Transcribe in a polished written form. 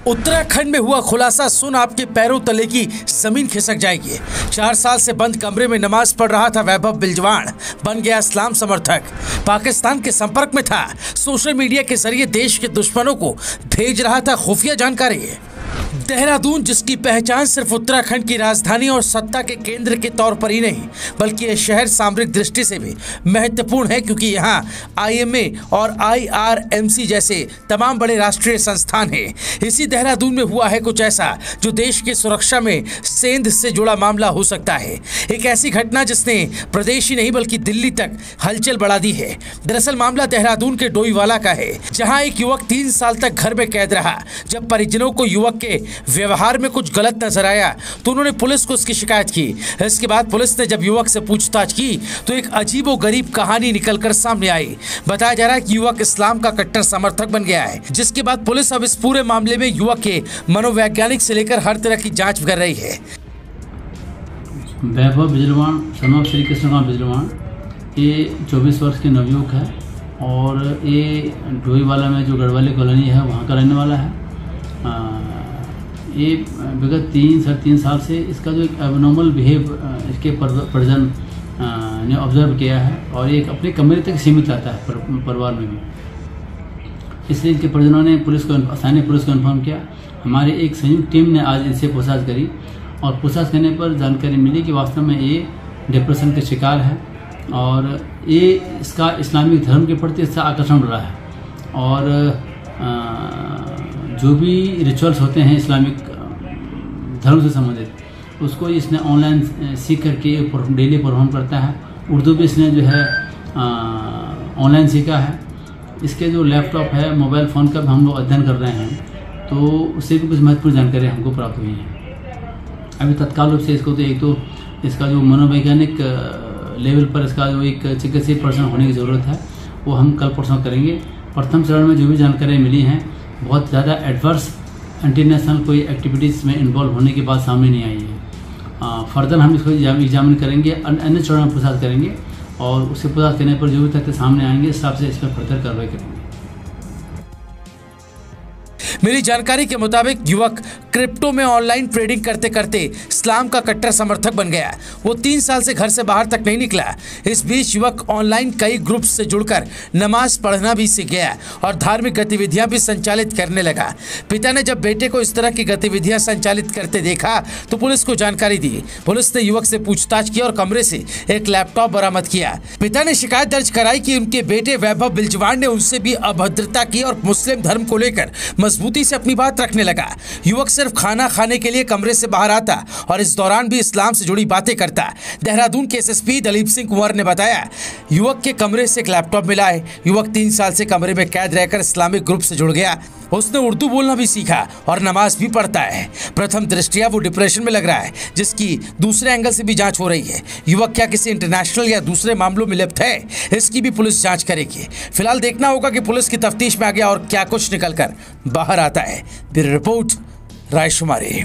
उत्तराखंड में हुआ खुलासा सुन आपके पैरों तले की जमीन खिसक जाएगी। 4 साल से बंद कमरे में नमाज पढ़ रहा था वैभव बिजवाण बन गया इस्लाम समर्थक। पाकिस्तान के संपर्क में था, सोशल मीडिया के जरिए देश के दुश्मनों को भेज रहा था खुफिया जानकारी। देहरादून, जिसकी पहचान सिर्फ उत्तराखंड की राजधानी और सत्ता के केंद्र के तौर पर ही नहीं बल्कि यह शहर सामरिक दृष्टि से भी महत्वपूर्ण है, क्योंकि यहाँ IMA और IRMC जैसे तमाम बड़े राष्ट्रीय संस्थान हैं। इसी देहरादून में हुआ है कुछ ऐसा जो देश की सुरक्षा में सेंध से जुड़ा मामला हो सकता है। एक ऐसी घटना जिसने प्रदेश ही नहीं बल्कि दिल्ली तक हलचल बढ़ा दी है। दरअसल मामला देहरादून के डोईवाला का है, जहाँ एक युवक 3 साल तक घर में कैद रहा। जब परिजनों को युवक के व्यवहार में कुछ गलत नजर आया तो उन्होंने पुलिस को इसकी शिकायत की। इसके बाद पुलिस ने जब युवक से पूछताछ की तो एक अजीबोगरीब कहानी निकलकर सामने आई। बताया जा रहा है कि युवक इस्लाम का कट्टर समर्थक बन गया है, जिसके बाद पुलिस अब इस पूरे मामले में युवक के मनोवैज्ञानिक से लेकर हर तरह की जांच कर रही है। वैभव बिजवाण सन ऑफ श्री कृष्णकांत बिजवाण ये 24 वर्ष के नवयुवक है और ये डोईवाला में जो गढ़वाली कॉलोनी है वहाँ का रहने वाला है। ये विगत 3 साल से इसका जो एक एबनॉर्मल बिहेव इसके परिजन ने ऑब्जर्व किया है और ये अपने कमरे तक सीमित रहता है परिवार में भी। इसलिए इनके परिजनों ने स्थानीय पुलिस को इन्फॉर्म किया। हमारी एक संयुक्त टीम ने आज इनसे पूछताछ करी और पूछताछ करने पर जानकारी मिली कि वास्तव में ये डिप्रेशन के शिकार है और ये इसका इस्लामिक धर्म के प्रति इसका आकर्षण रहा है और जो भी रिचुअल्स होते हैं इस्लामिक धर्म से संबंधित उसको इसने ऑनलाइन सीख करके डेली परफॉर्म करता है। उर्दू भी इसने जो है ऑनलाइन सीखा है। इसके जो लैपटॉप है, मोबाइल फ़ोन का भी हम लोग अध्ययन कर रहे हैं तो उससे भी कुछ महत्वपूर्ण जानकारी हमको प्राप्त हुई है। अभी तत्काल रूप से इसको तो एक तो इसका जो मनोवैज्ञानिक लेवल पर इसका जो एक चिकित्सीय परीक्षण होने की ज़रूरत है वो हम कल परसों करेंगे। प्रथम चरण में जो भी जानकारी मिली हैं बहुत ज़्यादा एडवर्स इंटरनेशनल कोई एक्टिविटीज़ में इन्वॉल्व होने की बात सामने नहीं आई है। फर्दर हम इसको एग्जामिन करेंगे, अन्य चरण में पूछताछ करेंगे और उससे पूछताछ करने पर जो भी तथ्य सामने आएंगे इस हिसाब से इस पर फर्दर कार्रवाई करेंगे। मिली जानकारी के मुताबिक युवक क्रिप्टो में ऑनलाइन ट्रेडिंग करते करते इस्लाम का कट्टर समर्थक बन गया। वो 3 साल से घर से बाहर तक नहीं निकला। इस बीच युवक ऑनलाइन कई ग्रुप से जुड़कर नमाज पढ़ना भी सीख गया और धार्मिक गतिविधियां भी संचालित करने लगा। पिता ने जब बेटे को इस तरह की गतिविधियां संचालित करते देखा तो पुलिस को जानकारी दी। पुलिस ने युवक से पूछताछ की और कमरे से एक लैपटॉप बरामद किया। पिता ने शिकायत दर्ज कराई कि उनके बेटे वैभव बिजवाण ने उनसे भी अभद्रता की और मुस्लिम धर्म को लेकर मजबूती से अपनी बात रखने लगा। युवक सिर्फ खाना खाने के लिए कमरे से बाहर आता और इस दौरान भी इस्लाम से जुड़ी बातें करता। देहरादून के SSP दलीप सिंह कुंवर ने बताया युवक के कमरे से एक लैपटॉप मिला है। युवक 3 साल से कमरे में कैद रहकर इस्लामिक ग्रुप से जुड़ गया। उसने उर्दू बोलना भी सीखा और नमाज भी पढ़ता है। प्रथम दृष्टया वो डिप्रेशन में लग रहा है, जिसकी दूसरे एंगल से भी जांच हो रही है। युवक क्या किसी इंटरनेशनल या दूसरे मामलों में लिप्त है, इसकी भी पुलिस जांच करेगी। फिलहाल देखना होगा कि पुलिस की तफ्तीश में आगे और क्या कुछ निकलकर बाहर आता है। Bureau report, रायशुमारी।